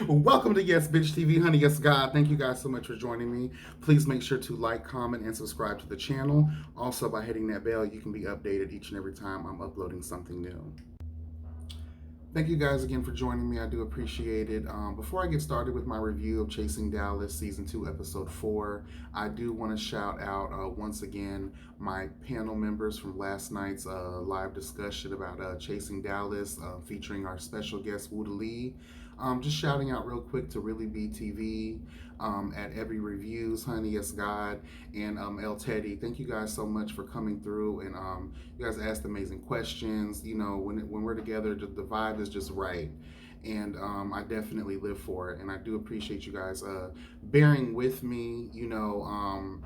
Welcome to Yes Bitch TV, honey. Yes, God. Thank you guys so much for joining me. Please make sure to like, comment, and subscribe to the channel. Also, by hitting that bell, you can be updated each and every time I'm uploading something new. Thank you guys again for joining me. I do appreciate it. Before I get started with my review of Chasing Dallas Season 2, Episode 4, I do want to shout out once again my panel members from last night's live discussion about Chasing Dallas featuring our special guest, Wuda Lee. Just shouting out real quick to Really Be TV, at Every Reviews, Honey, Yes God, and El Teddy. Thank you guys so much for coming through, and you guys asked amazing questions. You know, when we're together, the vibe is just right, and I definitely live for it, and I do appreciate you guys bearing with me. You know,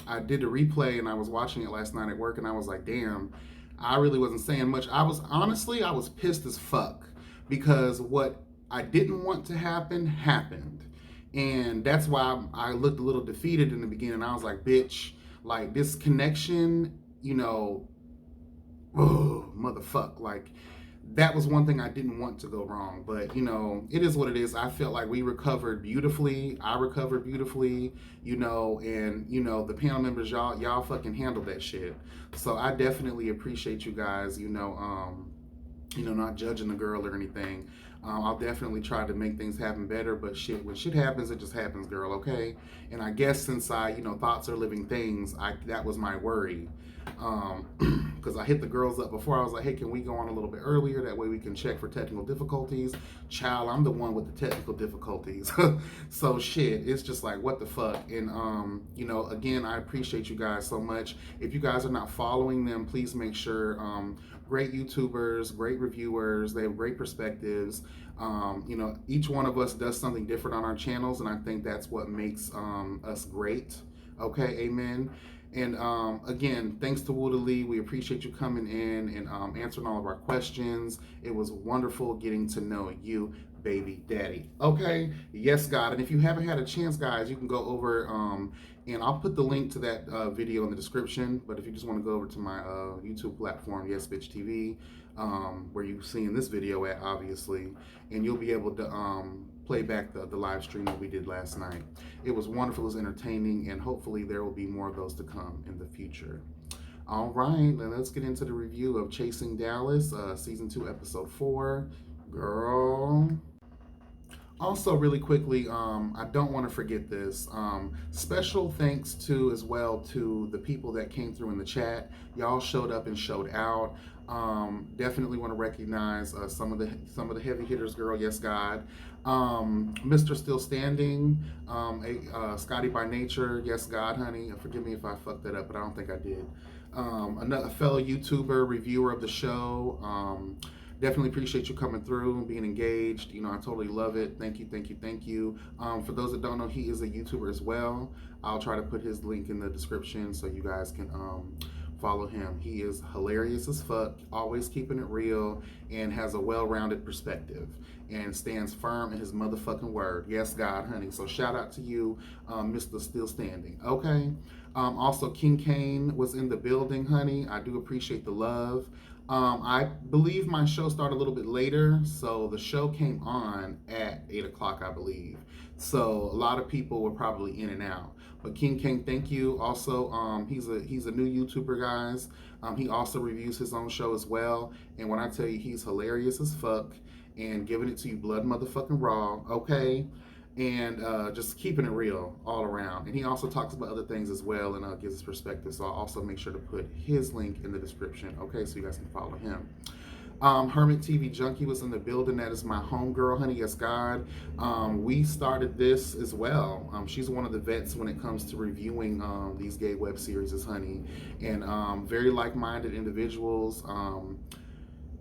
I did a replay, and I was watching it last night at work, and I was like, damn, I really wasn't saying much. I was pissed as fuck because what I didn't want to happen happened. And that's why I looked a little defeated in the beginning. I was like, bitch, like this connection, you know, oh, motherfuck. Like, that was one thing I didn't want to go wrong. But, you know, it is what it is. I felt like we recovered beautifully. I recovered beautifully, you know, and, you know, the panel members, y'all fucking handled that shit. So I definitely appreciate you guys, not judging the girl or anything. I'll definitely try to make things happen better, but shit, when shit happens, it just happens, girl, okay? And I guess since thoughts are living things, that was my worry. Because I hit the girls up before. I was like, hey, can we go on a little bit earlier? That way we can check for technical difficulties. Child, I'm the one with the technical difficulties. So shit, it's just like, what the fuck? And, again, I appreciate you guys so much. If you guys are not following them, please make sure, great YouTubers, great reviewers, they have great perspectives. Each one of us does something different on our channels, and I think that's what makes us great. Okay, amen. And again, thanks to Wuda Lee. We appreciate you coming in and answering all of our questions. It was wonderful getting to know you, baby daddy. Okay, yes, God. And if you haven't had a chance, guys, you can go over and I'll put the link to that video in the description. But if you just want to go over to my YouTube platform, Yes Bitch TV, where you're seeing this video at, obviously, and you'll be able to play back the live stream that we did last night. It was wonderful, it was entertaining, and hopefully there will be more of those to come in the future. All right, then let's get into the review of Chasing Dallas, Season 2, Episode 4. Girl. Also, really quickly, I don't want to forget this. Special thanks as well to the people that came through in the chat. Y'all showed up and showed out. Definitely want to recognize some of the heavy hitters, girl. Yes, God. Mr. Still Standing, Scotty by Nature. Yes, God, honey. Forgive me if I fucked that up, but I don't think I did. A fellow YouTuber, reviewer of the show. Definitely appreciate you coming through and being engaged. I totally love it. Thank you, thank you, thank you. For those that don't know, he is a YouTuber as well. I'll try to put his link in the description so you guys can follow him. He is hilarious as fuck, always keeping it real, and has a well-rounded perspective, and stands firm in his motherfucking word. Yes, God, honey. So shout out to you, Mr. Still Standing. Okay. Also, King Kane was in the building, honey. I do appreciate the love. I believe my show started a little bit later, so the show came on at 8 o'clock, I believe. So a lot of people were probably in and out. But King King, thank you. Also, he's a new YouTuber, guys. He also reviews his own show as well. And when I tell you, he's hilarious as fuck and giving it to you blood motherfucking raw, okay? And just keeping it real all around. And he also talks about other things as well and gives his perspective. So I'll also make sure to put his link in the description, okay, so you guys can follow him. Hermit TV Junkie was in the building. That is my homegirl, honey, yes, God. We started this as well. She's one of the vets when it comes to reviewing these gay web series, honey. And very like-minded individuals.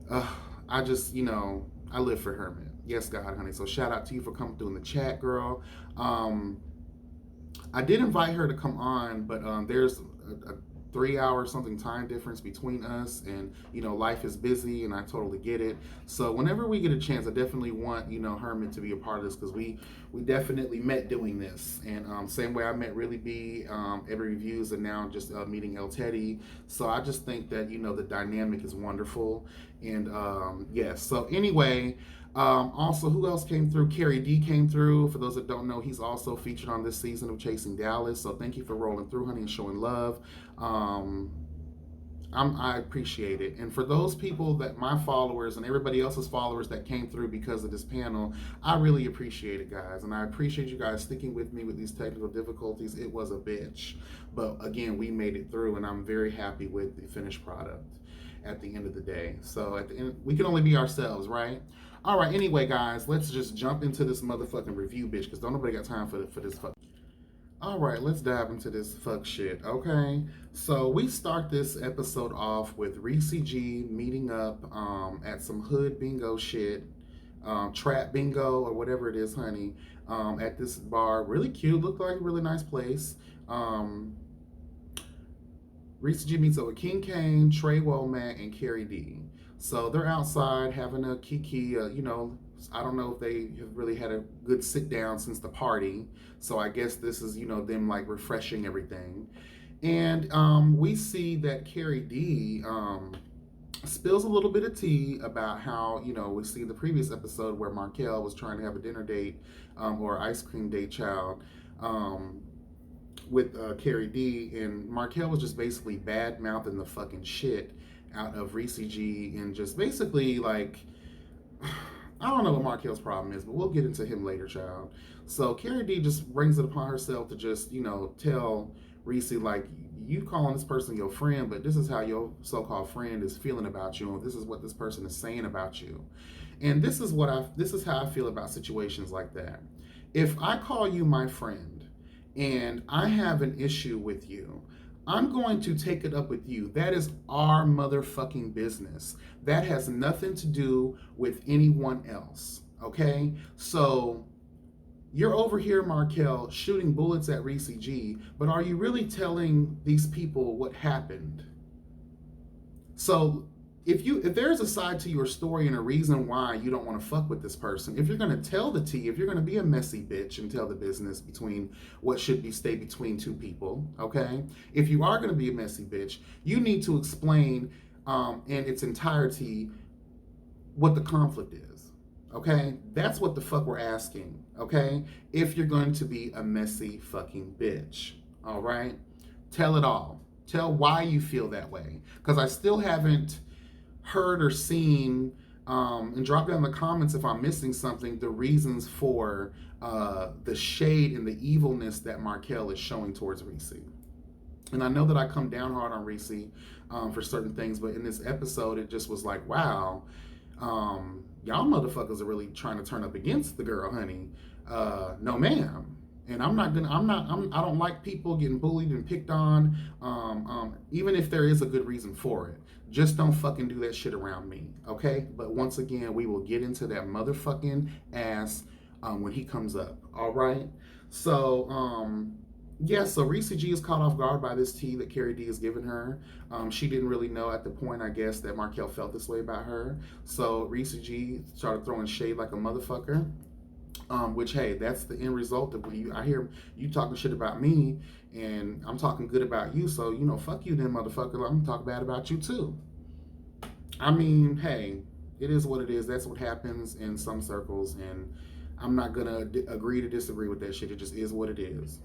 I just, I live for Hermit. Yes, God, honey. So shout out to you for coming through in the chat, girl. I did invite her to come on, but there's a 3-hour something time difference between us, and life is busy, and I totally get it. So whenever we get a chance, I definitely want Hermit to be a part of this, because we definitely met doing this, and same way I met Really Be, Every Reviews, and now just meeting El Teddy. So I just think that the dynamic is wonderful, and yes. So anyway, Also, who else came through? Carrie D came through. For those that don't know, he's also featured on this season of Chasing Dallas. So thank you for rolling through, honey, and showing love. Um, I appreciate it. And for those people that my followers and everybody else's followers that came through because of this panel, I really appreciate it, guys. And I appreciate you guys sticking with me with these technical difficulties. It was a bitch. But again, we made it through, and I'm very happy with the finished product at the end of the day. So at the end, we can only be ourselves, right? All right, anyway, guys, let's just jump into this motherfucking review, bitch, because don't nobody got time for this fuck. All right, let's dive into this fuck shit, okay? So we start this episode off with Reese G meeting up at some hood bingo shit, trap bingo or whatever it is, honey, at this bar. Really cute, looked like a really nice place. Reese G meets up with King Kane, Trey Womack, and Carrie D. So they're outside having a kiki, I don't know if they have really had a good sit down since the party. So I guess this is, them like refreshing everything. And we see that Carrie D spills a little bit of tea about how, we see the previous episode where Markel was trying to have a dinner date or ice cream date, child. With Carrie D, and Markel was just basically bad mouthing the fucking shit out of Reese G, and just basically like, I don't know what Markel's problem is, but we'll get into him later, child. So Carrie D just brings it upon herself to just, tell Reese, like, you calling this person your friend, but this is how your so-called friend is feeling about you, and this is what this person is saying about you. And this is how I feel about situations like that. If I call you my friend and I have an issue with you, I'm going to take it up with you. That is our motherfucking business. That has nothing to do with anyone else, okay? So you're over here, Markel, shooting bullets at Reese G, but are you really telling these people what happened? So if there's a side to your story and a reason why you don't want to fuck with this person, if you're going to tell the tea, if you're going to be a messy bitch and tell the business between what should be stay between two people, okay? If you are going to be a messy bitch, you need to explain in its entirety what the conflict is, okay? That's what the fuck we're asking, okay? If you're going to be a messy fucking bitch, all right? Tell it all. Tell why you feel that way, because I still haven't heard or seen, and drop down in the comments if I'm missing something, the reasons for the shade and the evilness that Markel is showing towards Reese. And I know that I come down hard on Reese for certain things, but in this episode, it just was like, wow, y'all motherfuckers are really trying to turn up against the girl, honey. No, ma'am. And I don't like people getting bullied and picked on, even if there is a good reason for it. Just don't fucking do that shit around me, okay? But once again, we will get into that motherfucking ass when he comes up, all right? So, so Reese G is caught off guard by this tea that Carrie D has given her. She didn't really know at the point, I guess, that Markel felt this way about her. So Reese G started throwing shade like a motherfucker. Which, hey, that's the end result of you. I hear you talking shit about me, and I'm talking good about you. So, fuck you then, motherfucker. I'm gonna talk bad about you too. I mean, hey, it is what it is. That's what happens in some circles, and I'm not gonna agree to disagree with that shit. It just is what it is.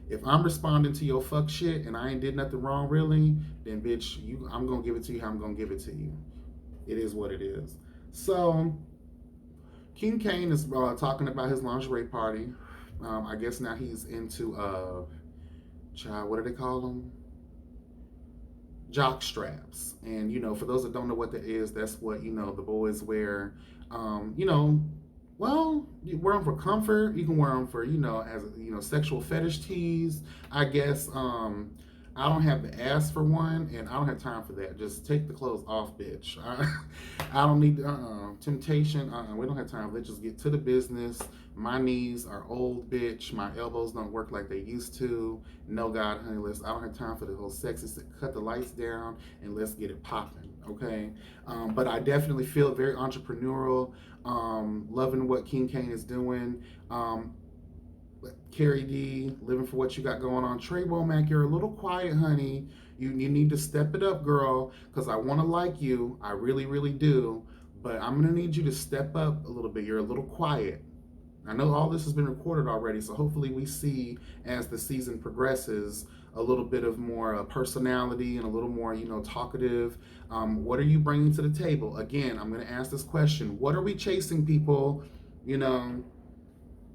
If I'm responding to your fuck shit and I ain't did nothing wrong, really, then bitch, I'm gonna give it to you how I'm gonna give it to you. It is what it is. So King Kane is talking about his lingerie party. I guess now he's into child, what do they call them? Jock straps. And for those that don't know what that is, that's what the boys wear. Well, you wear them for comfort. You can wear them for as sexual fetish tees. I guess I don't have the ass for one, and I don't have time for that. Just take the clothes off, bitch. I don't need temptation. We don't have time for that. Just get to the business. My knees are old, bitch. My elbows don't work like they used to. No, God, honey, I don't have time for the whole sexy. Cut the lights down and let's get it popping, okay? But I definitely feel very entrepreneurial. Loving what King Kane is doing. Carrie D, living for what you got going on. Trey Womack, you're a little quiet, honey. You need to step it up, girl, because I want to like you. I really, really do. but I'm gonna need you to step up a little bit. You're a little quiet. I know all this has been recorded already, so hopefully we see as the season progresses a little bit of more personality and a little more, talkative. What are you bringing to the table? Again, I'm going to ask this question. What are we chasing, people? You know,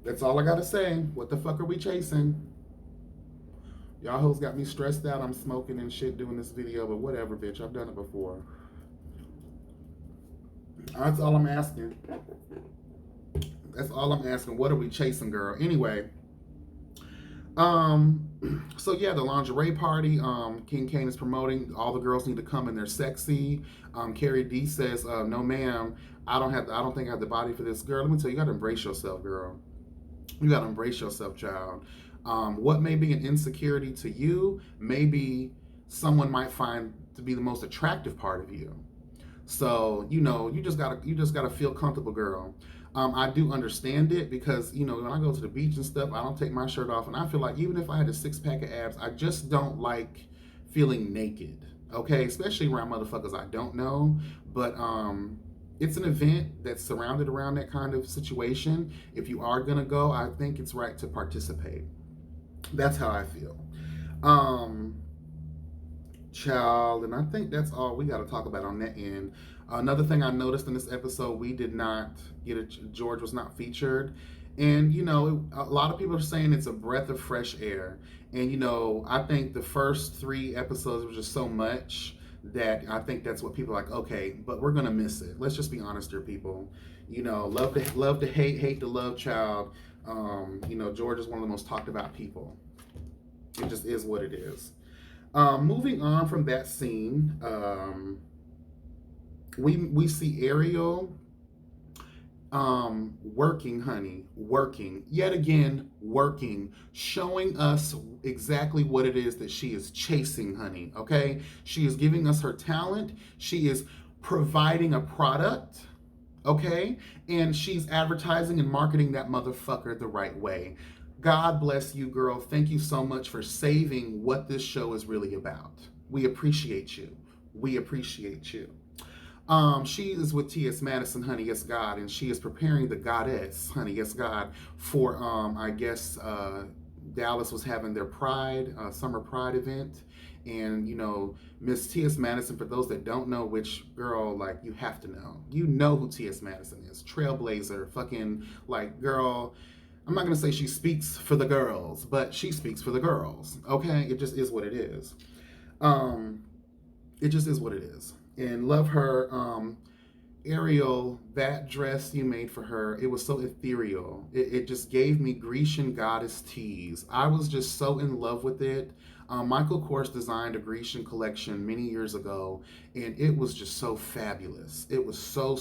that's all I got to say. What the fuck are we chasing? Y'all hoes got me stressed out. I'm smoking and shit doing this video, but whatever, bitch. I've done it before. That's all I'm asking. That's all I'm asking. What are we chasing, girl? Anyway, so yeah, the lingerie party, King Kane is promoting. All the girls need to come and they're sexy. Carrie D says, no ma'am, I don't think I have the body for this. Girl, let me tell you, you gotta embrace yourself, girl. You gotta embrace yourself, child. What may be an insecurity to you, maybe someone might find to be the most attractive part of you. So, you just gotta feel comfortable, girl. I do understand it because, when I go to the beach and stuff, I don't take my shirt off. And I feel like even if I had a 6-pack of abs, I just don't like feeling naked. Okay. Especially around motherfuckers I don't know. But it's an event that's surrounded around that kind of situation. If you are going to go, I think it's right to participate. That's how I feel. Child, and I think that's all we got to talk about on that end. Another thing I noticed in this episode, we did not get George was not featured. And, a lot of people are saying it's a breath of fresh air. And, I think the first 3 episodes was just so much that I think that's what people are like, okay, but we're going to miss it. Let's just be honest here, people. Love to hate, hate to love, child. George is one of the most talked about people. It just is what it is. Moving on from that scene, we see Ariel working, honey, working, yet again, working, showing us exactly what it is that she is chasing, honey, okay? She is giving us her talent. She is providing a product, okay? And she's advertising and marketing that motherfucker the right way. God bless you, girl. Thank you so much for saving what this show is really about. We appreciate you. We appreciate you. She is with T.S. Madison, honey, yes, God, and she is preparing the goddess, honey, yes, God, for, I guess, Dallas was having their Pride, summer Pride event. And, Miss T.S. Madison, for those that don't know, which, girl, like, you have to know. You know who T.S. Madison is. Trailblazer, fucking, like, girl. I'm not going to say she speaks for the girls, but she speaks for the girls, okay? It just is what it is. It just is what it is. And love her. Ariel, that dress you made for her, it was so ethereal. It just gave me Grecian goddess tease. I was just so in love with it. Michael Kors designed a Grecian collection many years ago, and it was just so fabulous. It was so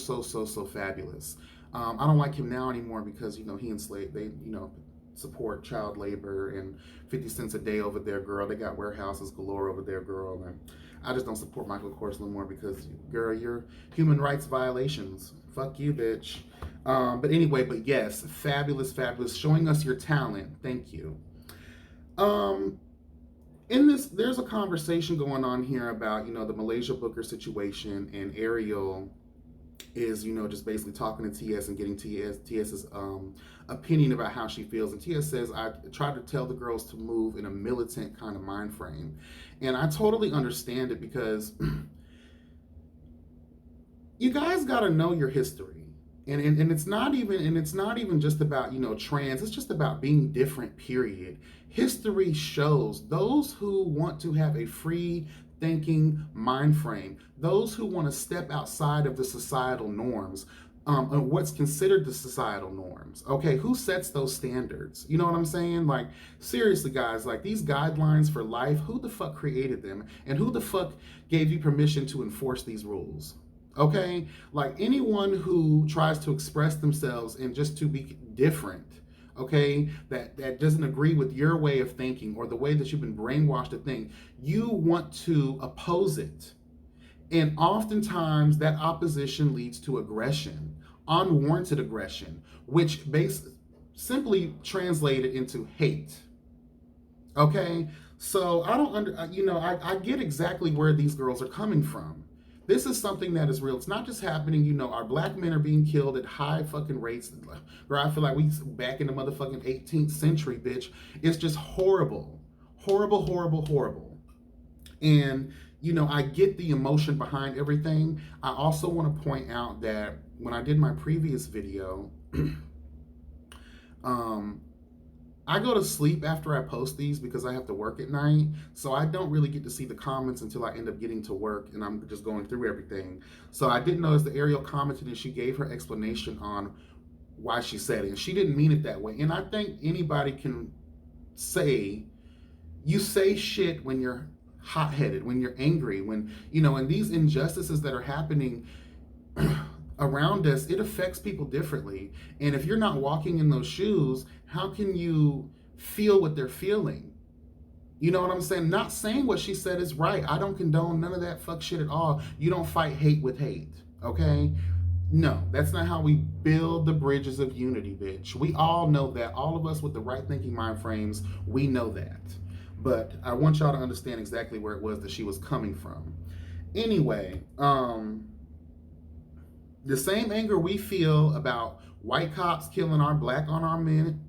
fabulous. I don't like him now anymore because, he enslaved, they, support child labor and 50 cents a day over there, girl. They got warehouses galore over there, girl. And I just don't support Michael Kors no more because, girl, you're human rights violations. Fuck you, bitch. But anyway, but yes, fabulous, showing us your talent. Thank you. In this, there's a conversation going on here about, the Malaysia Booker situation, and Ariel is, just basically talking to TS and getting TS's opinion about how she feels. And TS says, I tried to tell the girls to move in a militant kind of mind frame. And I totally understand it because you guys got to know your history. And it's not even just about, trans, it's just about being different, period. History shows those who want to have a free thinking mind frame, those who want to step outside of the societal norms, and what's considered the societal norms. Okay, who sets those standards? You know what I'm saying? Like, seriously, guys, like these guidelines for life, who the fuck created them? And who the fuck gave you permission to enforce these rules? Okay, like anyone who tries to express themselves and just to be different, okay, that doesn't agree with your way of thinking or the way that you've been brainwashed to think, you want to oppose it. And oftentimes that opposition leads to aggression, unwarranted aggression, which simply translated into hate. Okay, so I don't I get exactly where these girls are coming from. This is something that is real. It's not just happening, you know, our black men are being killed at high fucking rates. Girl, I feel like we back in the motherfucking 18th century, bitch. It's just horrible. Horrible, horrible, horrible. And, you know, I get the emotion behind everything. I also want to point out that when I did my previous video, I go to sleep after I post these because I have to work at night. So I don't really get to see the comments until I end up getting to work and I'm just going through everything. So I didn't notice that Ariel commented and she gave her explanation on why she said it. And she didn't mean it that way. And I think anybody can say, you say shit when you're hot-headed, when you're angry, when, you know, and these injustices that are happening around us, it affects people differently. And if you're not walking in those shoes, how can you feel what they're feeling? You know what I'm saying? Not saying what she said is right. I don't condone none of that fuck shit at all. You don't fight hate with hate, okay? No, that's not how we build the bridges of unity, bitch. We all know that. All of us with the right thinking mind frames, we know that. But I want y'all to understand exactly where it was that she was coming from. Anyway, the same anger we feel about white cops killing our black unarmed men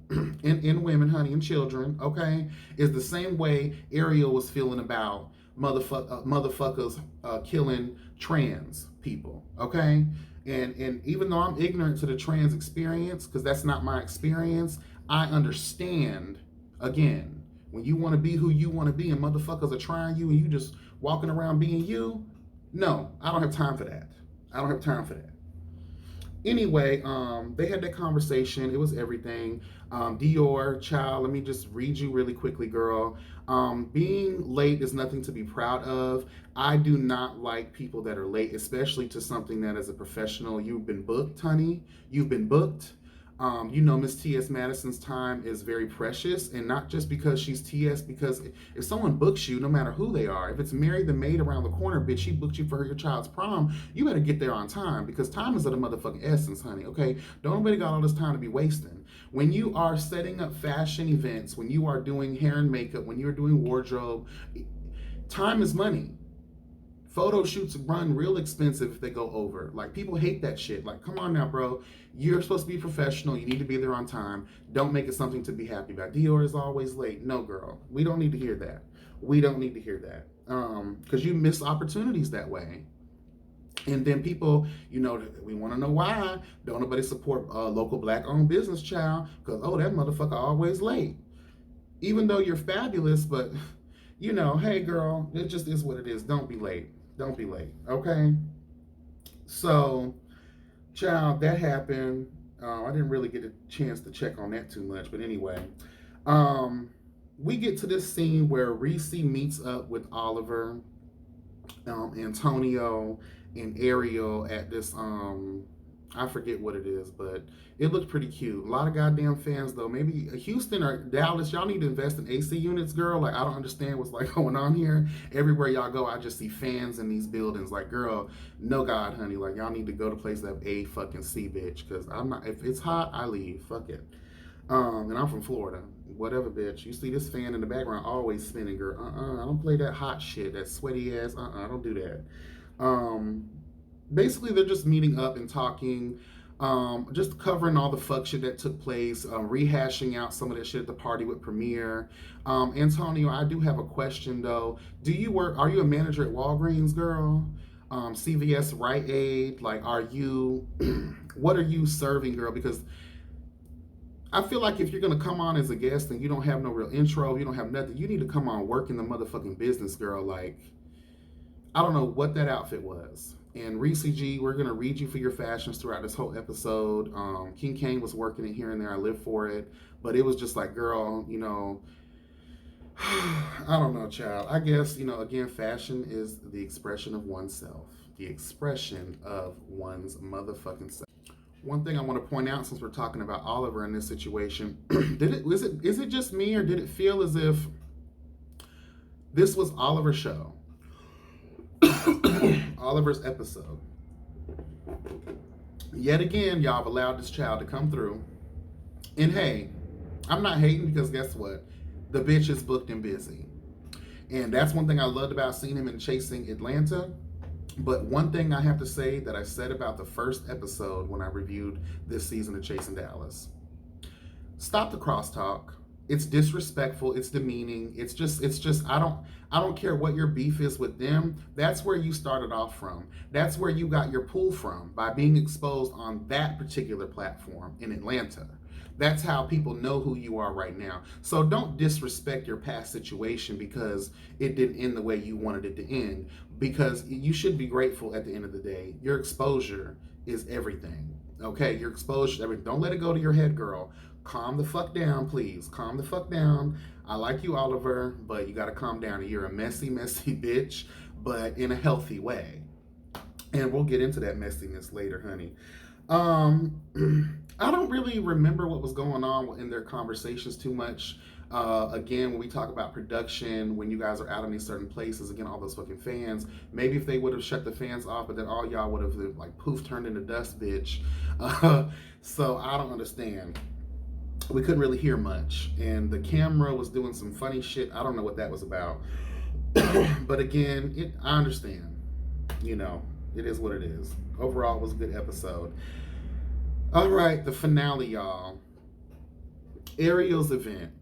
and women, honey, and children, okay, is the same way Ariel was feeling about motherfuckers killing trans people, okay? And even though I'm ignorant to the trans experience, because that's not my experience, I understand, again, when you want to be who you want to be and motherfuckers are trying you and you just walking around being you, no, I don't have time for that. I don't have time for that. Anyway, they had that conversation. It was everything. Dior, child, let me just read you really quickly, girl. Being late is nothing to be proud of. I do not like people that are late, especially to something that as a professional, you've been booked, honey. You've been booked. You know, Miss T.S. Madison's time is very precious, and not just because she's T.S., because if someone books you, no matter who they are, if it's Mary the maid around the corner, bitch, she booked you for your child's prom, you better get there on time, because time is of the motherfucking essence, honey, okay? Don't nobody got all this time to be wasting. When you are setting up fashion events, when you are doing hair and makeup, when you're doing wardrobe, time is money. Photo shoots run real expensive if they go over. Like, people hate that shit. Like, come on now, bro. You're supposed to be professional. You need to be there on time. Don't make it something to be happy about. Dior is always late. No, girl. We don't need to hear that. We don't need to hear that. Because you miss opportunities that way. And then people, you know, we want to know why. Don't nobody support local black-owned business, child. Because, oh, that motherfucker always late. Even though you're fabulous, but, you know, hey, girl, it just is what it is. Don't be late. Don't be late, okay? So, child, that happened. I didn't really get a chance to check on that too much, but anyway. We get to this scene where Reese meets up with Oliver, Antonio, and Ariel at this, I forget what it is, but it looked pretty cute. A lot of goddamn fans, though. Maybe Houston or Dallas, y'all need to invest in AC units, girl. Like, I don't understand what's, like, going on here. Everywhere y'all go, I just see fans in these buildings. Like, girl, no God, honey. Like, y'all need to go to places that have A fucking C, bitch. Because I'm not, if it's hot, I leave. Fuck it. And I'm from Florida. Whatever, bitch. You see this fan in the background always spinning, girl. I don't play that hot shit, that sweaty ass. I don't do that. Basically, they're just meeting up and talking, just covering all the fuck shit that took place, rehashing out some of that shit at the party with Premier. Antonio, I do have a question, though. Are you a manager at Walgreens, girl? CVS, Rite Aid? Like, what are you serving, girl? Because I feel like if you're going to come on as a guest and you don't have no real intro, you don't have nothing, you need to come on work in the motherfucking business, girl. Like, I don't know what that outfit was. And Reese G, we're going to read you for your fashions throughout this whole episode. King Kane was working it here and there. I live for it. But it was just like, girl, you know, I don't know, child. I guess, you know, again, fashion is the expression of oneself. The expression of one's motherfucking self. One thing I want to point out, since we're talking about Oliver in this situation, is it just me, or did it feel as if this was Oliver's show? Oliver's episode. Yet again, y'all have allowed this child to come through. And hey, I'm not hating, because guess what? The bitch is booked and busy. And that's one thing I loved about seeing him in Chasing Atlanta. But one thing I have to say that I said about the first episode when I reviewed this season of Chasing Dallas: stop the crosstalk. It's disrespectful, it's demeaning, it's just I don't care what your beef is with them. That's where you started off from. That's where you got your pull from, by being exposed on that particular platform in Atlanta. That's how people know who you are right now. So don't disrespect your past situation because it didn't end the way you wanted it to end. Because you should be grateful at the end of the day. Your exposure is everything. Okay, your exposure, everything. Don't let it go to your head, girl. Calm the fuck down, please. Calm the fuck down. I like you, Oliver, but you gotta calm down. You're a messy, messy bitch, but in a healthy way. And we'll get into that messiness later, honey. Um, I don't really remember what was going on in their conversations too much. Again, when we talk about production, when you guys are out in these certain places, again, all those fucking fans, maybe if they would have shut the fans off, but then all y'all would have like poof turned into dust, bitch. So I don't understand. We couldn't really hear much, and the camera was doing some funny shit. I don't know what that was about. But again, I understand. You know, it is what it is. Overall, it was a good episode. All right, the finale, y'all. Ariel's event.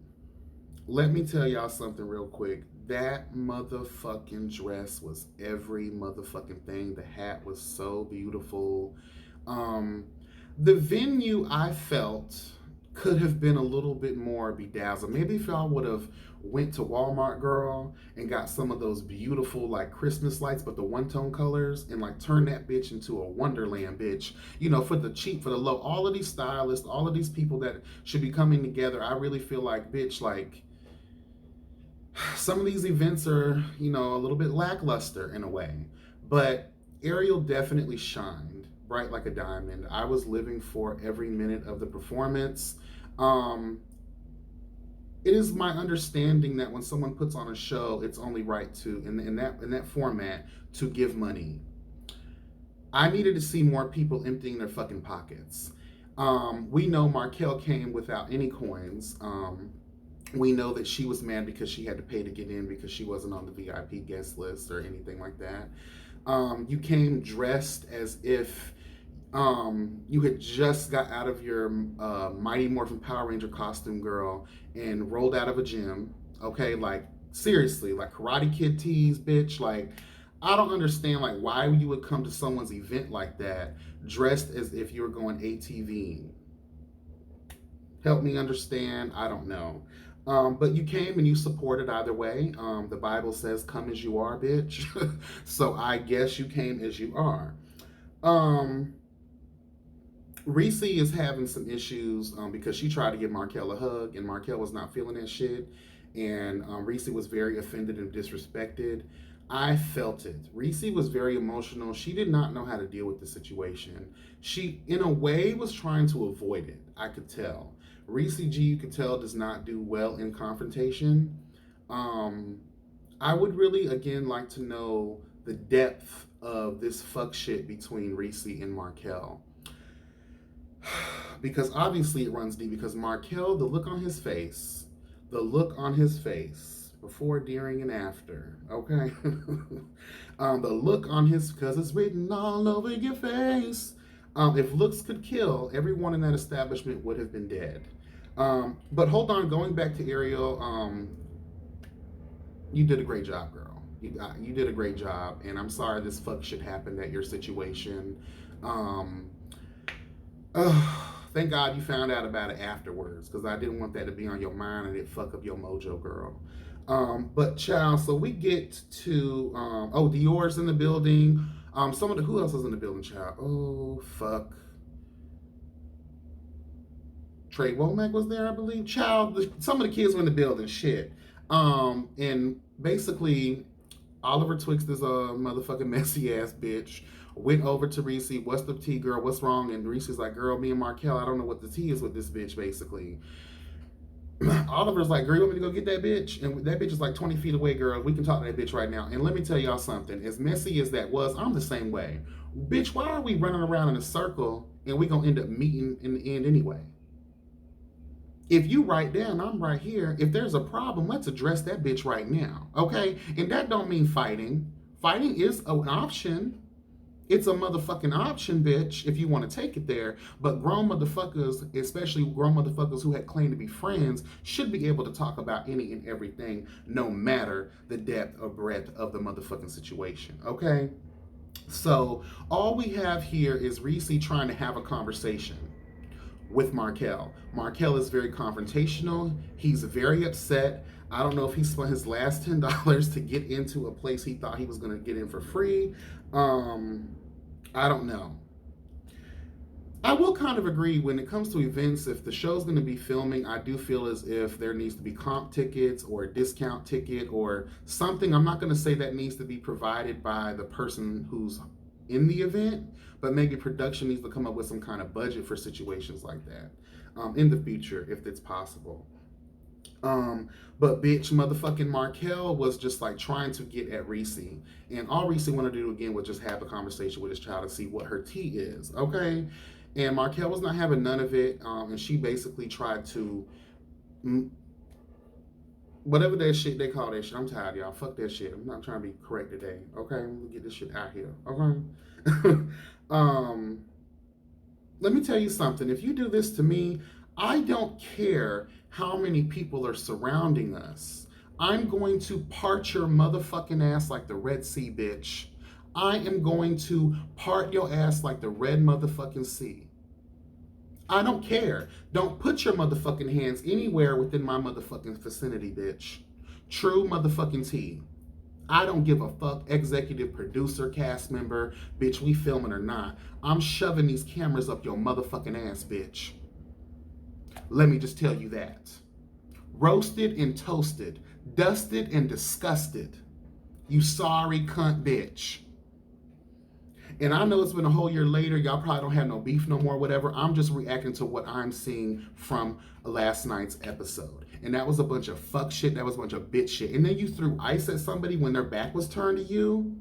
Let me tell y'all something real quick. That motherfucking dress was every motherfucking thing. The hat was so beautiful. The venue, I felt, could have been a little bit more bedazzled. Maybe if y'all would have went to Walmart, girl, and got some of those beautiful like Christmas lights, but the one-tone colors, and like turn that bitch into a Wonderland, bitch. You know, for the cheap, for the low. All of these stylists, all of these people that should be coming together, I really feel like, bitch, like, some of these events are, you know, a little bit lackluster in a way. But Ariel definitely shined bright like a diamond. I was living for every minute of the performance. It is my understanding that when someone puts on a show, it's only right to, in that format, to give money. I needed to see more people emptying their fucking pockets. We know Markel came without any coins. We know that she was mad because she had to pay to get in because she wasn't on the VIP guest list or anything like that. You came dressed as if you had just got out of your Mighty Morphin Power Ranger costume, girl, and rolled out of a gym. Okay, like seriously, like Karate Kid tees, bitch. Like, I don't understand like why you would come to someone's event like that dressed as if you were going ATVing. Help me understand. I don't know. But you came and you supported either way. The Bible says, "Come as you are, bitch." So I guess you came as you are. Reese is having some issues because she tried to give Markel a hug, and Markel was not feeling that shit. And Reese was very offended and disrespected. I felt it. Reese was very emotional. She did not know how to deal with the situation. She, in a way, was trying to avoid it. I could tell. Reese G, you could tell, does not do well in confrontation. I would really, again, like to know the depth of this fuck shit between Reese and Markel. Because obviously it runs deep. Because Markel, the look on his face, before, during, and after, okay? The look on his, because it's written all over your face. If looks could kill, everyone in that establishment would have been dead. But hold on, going back to Ariel, you did a great job, girl. You did a great job, and I'm sorry this fuck shit happened at your situation. Thank God you found out about it afterwards, because I didn't want that to be on your mind and it fuck up your mojo, girl. But child, so we get to Dior's in the building. Who else was in the building, child? Oh fuck. Trey Womack was there, I believe. Child, some of the kids were in the building. Shit. And basically, Oliver Twix is a motherfucking messy ass bitch. Went over to Reese. What's the tea, girl? What's wrong? And Reese's like, girl, me and Markel, I don't know what the tea is with this bitch, basically. Oliver's like, girl, you want me to go get that bitch? And that bitch is like 20 feet away, girl. We can talk to that bitch right now. And let me tell y'all something. As messy as that was, I'm the same way. Bitch, why are we running around in a circle and we gonna end up meeting in the end anyway? If you right there and I'm right here, if there's a problem, let's address that bitch right now, okay? And that don't mean fighting. Fighting is an option, It's a motherfucking option, bitch, if you want to take it there. But grown motherfuckers, especially grown motherfuckers who had claimed to be friends, should be able to talk about any and everything, no matter the depth or breadth of the motherfucking situation, okay? So all we have here is Reese trying to have a conversation with Markel. Markel is very confrontational. He's very upset. I don't know if he spent his last $10 to get into a place he thought he was going to get in for free. I don't know. I will kind of agree when it comes to events, if the show's going to be filming, I do feel as if there needs to be comp tickets or a discount ticket or something. I'm not going to say that needs to be provided by the person who's in the event, but maybe production needs to come up with some kind of budget for situations like that in the future, if it's possible. But bitch, motherfucking Markel was just like trying to get at Reese. And all Reese wanted to do again was just have a conversation with his child and see what her tea is, okay? And Markel was not having none of it. And she basically tried to, whatever that shit they call that shit. I'm tired, y'all. Fuck that shit. I'm not trying to be correct today, okay? Let me get this shit out here, okay? Let me tell you something. If you do this to me, I don't care how many people are surrounding us. I'm going to part your motherfucking ass like the Red Sea, bitch. I am going to part your ass like the red motherfucking sea. I don't care. Don't put your motherfucking hands anywhere within my motherfucking vicinity, bitch. True motherfucking tea. I don't give a fuck, executive producer, cast member, bitch, we filming or not. I'm shoving these cameras up your motherfucking ass, bitch. Let me just tell you that. Roasted and toasted, dusted and disgusted. You sorry cunt bitch. And I know it's been a whole year later. Y'all probably don't have no beef no more, whatever. I'm just reacting to what I'm seeing from last night's episode. And that was a bunch of fuck shit. That was a bunch of bitch shit. And then you threw ice at somebody when their back was turned to you.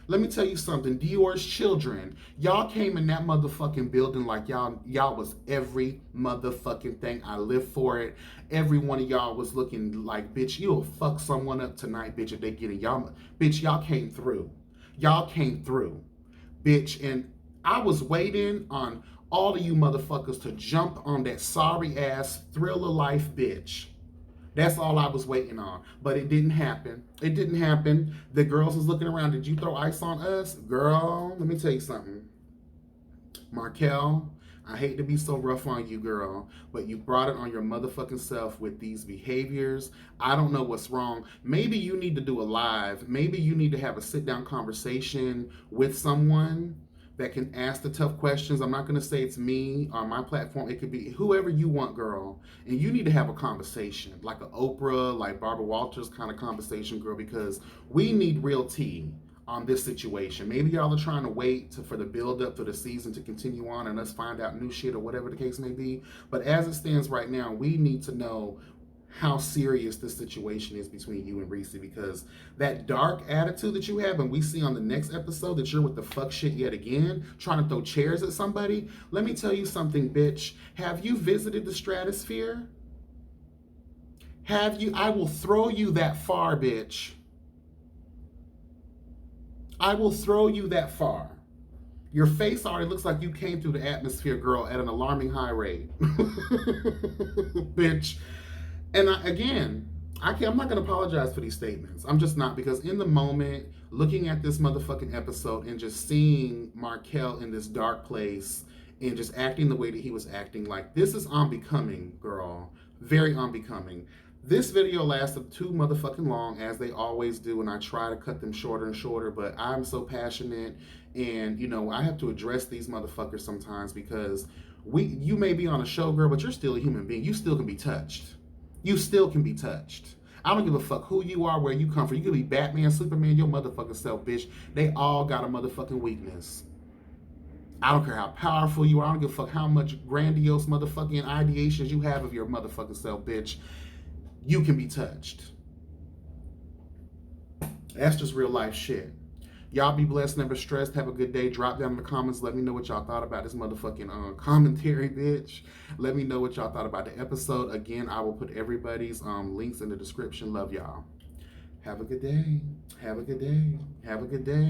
Let me tell you something. Dior's children, y'all came in that motherfucking building like y'all was every motherfucking thing. I live for it. Every one of y'all was looking like, bitch, you'll fuck someone up tonight, bitch, if they get it. Y'all came through. Y'all came through. Bitch, and I was waiting on all of you motherfuckers to jump on that sorry ass thrill of life bitch. That's all I was waiting on. But it didn't happen. It didn't happen. The girls was looking around. Did you throw ice on us? Girl, let me tell you something. Markel, I hate to be so rough on you, girl, but you brought it on your motherfucking self with these behaviors. I don't know what's wrong. Maybe you need to do a live. Maybe you need to have a sit-down conversation with someone that can ask the tough questions. I'm not going to say it's me on my platform. It could be whoever you want, girl. And you need to have a conversation, like an Oprah, like Barbara Walters kind of conversation, girl, because we need real tea on this situation. Maybe y'all are trying to wait for the build up for the season to continue on and us find out new shit or whatever the case may be. But as it stands right now, we need to know how serious this situation is between you and Reese, because that dark attitude that you have, and we see on the next episode that you're with the fuck shit yet again, trying to throw chairs at somebody. Let me tell you something, bitch. Have you visited the stratosphere? Have you? I will throw you that far, bitch. I will throw you that far. Your face already looks like you came through the atmosphere, girl, at an alarming high rate. Bitch. And I'm not going to apologize for these statements. I'm just not, because in the moment, looking at this motherfucking episode and just seeing Markel in this dark place and just acting the way that he was acting, like, this is unbecoming, girl. Very unbecoming. This video lasted too motherfucking long, as they always do, and I try to cut them shorter and shorter, but I'm so passionate, and, you know, I have to address these motherfuckers sometimes, because you may be on a show, girl, but you're still a human being. You still can be touched. You still can be touched. I don't give a fuck who you are, where you come from. You could be Batman, Superman, your motherfucking self, bitch. They all got a motherfucking weakness. I don't care how powerful you are. I don't give a fuck how much grandiose motherfucking ideations you have of your motherfucking self, bitch. You can be touched. That's just real life shit. Y'all be blessed, never stressed. Have a good day. Drop down in the comments. Let me know what y'all thought about this motherfucking commentary, bitch. Let me know what y'all thought about the episode. Again, I will put everybody's links in the description. Love y'all. Have a good day. Have a good day. Have a good day.